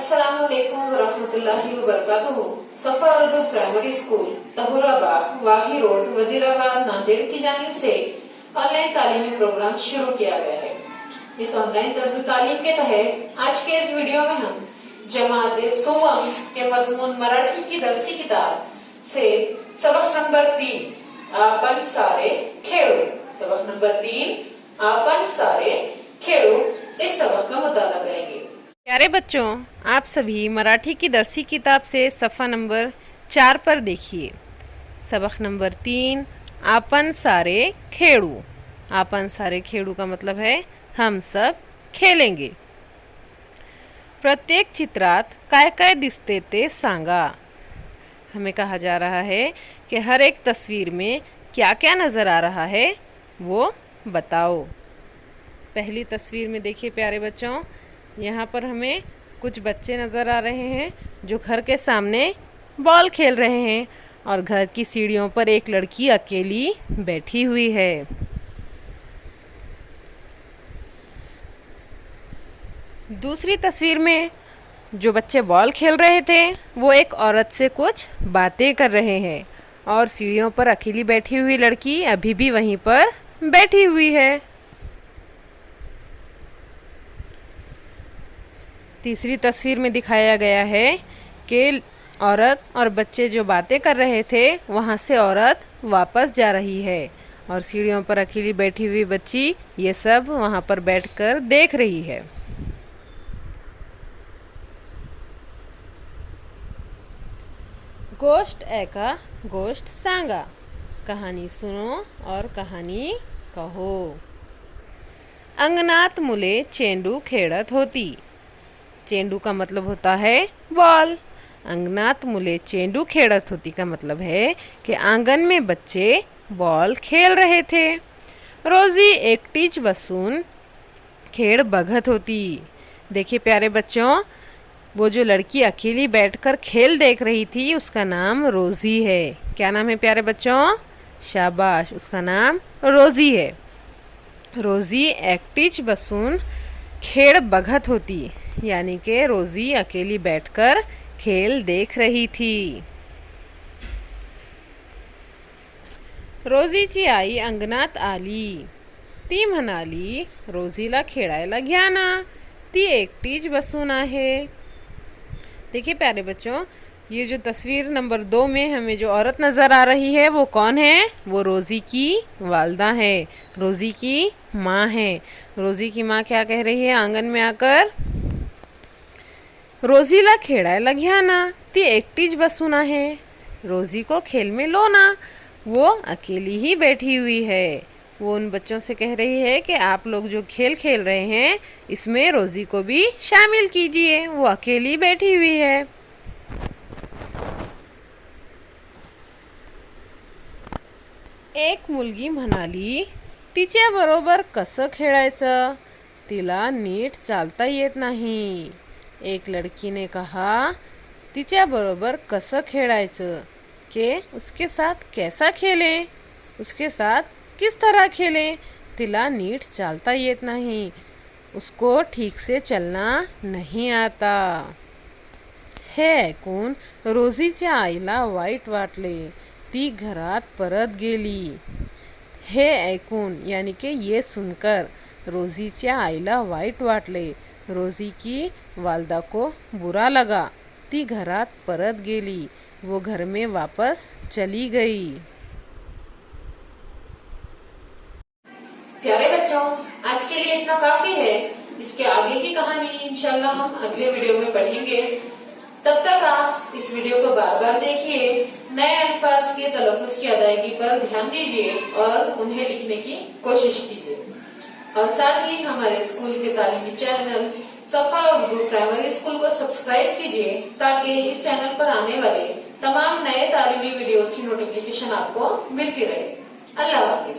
अस्सलामुअलैकुम वरहमतुल्लाहि वबरकातुहू। Safa Urdu primary school Tahurabagh Waghi road Wazirabad Nanded की जानिब से ऑनलाइन तालीमी प्रोग्राम शुरू किया गया है। इस ऑनलाइन तर्ज तालीम के तहत आज के इस वीडियो में हम जमात सोम के मजमून मराठी की दरसी किताब से सबक नंबर 3 आपन सारे खेड़ू, सबक नंबर 3 आपन सारे खेड़ू, इस सबक का मुताला करेंगे। प्यारे बच्चों, आप सभी मराठी की दरसी किताब से सफ़ा नंबर 4 पर देखिए। सबक नंबर 3 आपन सारे खेड़ू। आपन सारे खेड़ू का मतलब है हम सब खेलेंगे। प्रत्येक चित्रात काय काय दिसते ते सांगा। हमें कहा जा रहा है कि हर एक तस्वीर में क्या क्या नज़र आ रहा है वो बताओ। पहली तस्वीर में देखिए प्यारे बच्चों, यहाँ पर हमें कुछ बच्चे नज़र आ रहे हैं जो घर के सामने बॉल खेल रहे हैं और घर की सीढ़ियों पर एक लड़की अकेली बैठी हुई है। दूसरी तस्वीर में जो बच्चे बॉल खेल रहे थे वो एक औरत से कुछ बातें कर रहे हैं और सीढ़ियों पर अकेली बैठी हुई लड़की अभी भी वहीं पर बैठी हुई है। तीसरी तस्वीर में दिखाया गया है कि औरत और बच्चे जो बातें कर रहे थे वहाँ से औरत वापस जा रही है और सीढ़ियों पर अकेली बैठी हुई बच्ची ये सब वहाँ पर बैठकर देख रही है। गोष्ट ऐका गोष्ट सांगा, कहानी सुनो और कहानी कहो। अंगणात मुले चेंडू खेळत होती। चेंडू का मतलब होता है बॉल। अंगणात मुले चेंडू खेळत होती का मतलब है कि आंगन में बच्चे बॉल खेल रहे थे। रोजी एकटीच बसून खेळ बघत होती। देखिए प्यारे बच्चों, वो जो लड़की अकेली बैठकर खेल देख रही थी उसका नाम रोज़ी है। क्या नाम है प्यारे बच्चों? शाबाश, उसका नाम रोज़ी है। रोज़ी एकटीच बसून खेळ बघत होती, यानी कि रोज़ी अकेली बैठकर खेल देख रही थी। रोजीची आई अंगणात आली। ती म्हणाली, रोजीला खेळायला घ्या ना, ती एकटीच बसून आहे। देखिए प्यारे बच्चों, ये जो तस्वीर नंबर 2 में हमें जो औरत नज़र आ रही है वो कौन है? वो रोज़ी की वालदा है, रोज़ी की माँ है। रोज़ी की माँ क्या कह रही है आंगन में आकर? रोजीला खेळायला घ्या ना, ती एकटीच बसून आहे। रोज़ी को खेल में लो ना, वो अकेली ही बैठी हुई है। वो उन बच्चों से कह रही है कि आप लोग जो खेल खेल रहे हैं इसमें रोज़ी को भी शामिल कीजिए, वो अकेली बैठी हुई है। एक मुलगी म्हणाली, तिच्या बरोबर कसं खेळायचं? तिला नीट चालता येत नहीं। एक लड़की ने कहा, तिच्या बरोबर कसं खेळायचं? कि उसके साथ कैसा खेलें, उसके साथ किस तरह खेलें? तिला नीट चालता येत नहीं, उसको ठीक से चलना नहीं आता। हे ऐकून रोजीच्या आईला वाईट वाटले। ती घरात परत गेली। हे ऐकून यानी कि ये सुनकर रोजीच्या आईला वाईट वाटले। रोजी की वालदा को बुरा लगा। ती घरात परत गेली, वो घर में वापस चली गई। प्यारे बच्चों, आज के लिए इतना काफी है। इसके आगे की कहानी इंशाल्लाह हम अगले वीडियो में पढ़ेंगे। तब तक आप इस वीडियो को बार बार देखिए, नए अल्फाज के तलफ़ुज़ की अदायगी पर ध्यान दीजिए और उन्हें लिखने की कोशिश कीजिए। और साथ ही हमारे स्कूल के तालीमी चैनल सफा उर्दू प्राइमरी स्कूल को सब्सक्राइब कीजिए ताकि इस चैनल पर आने वाले तमाम नए तालीमी वीडियोस की नोटिफिकेशन आपको मिलती रहे। अल्लाह हाफिज।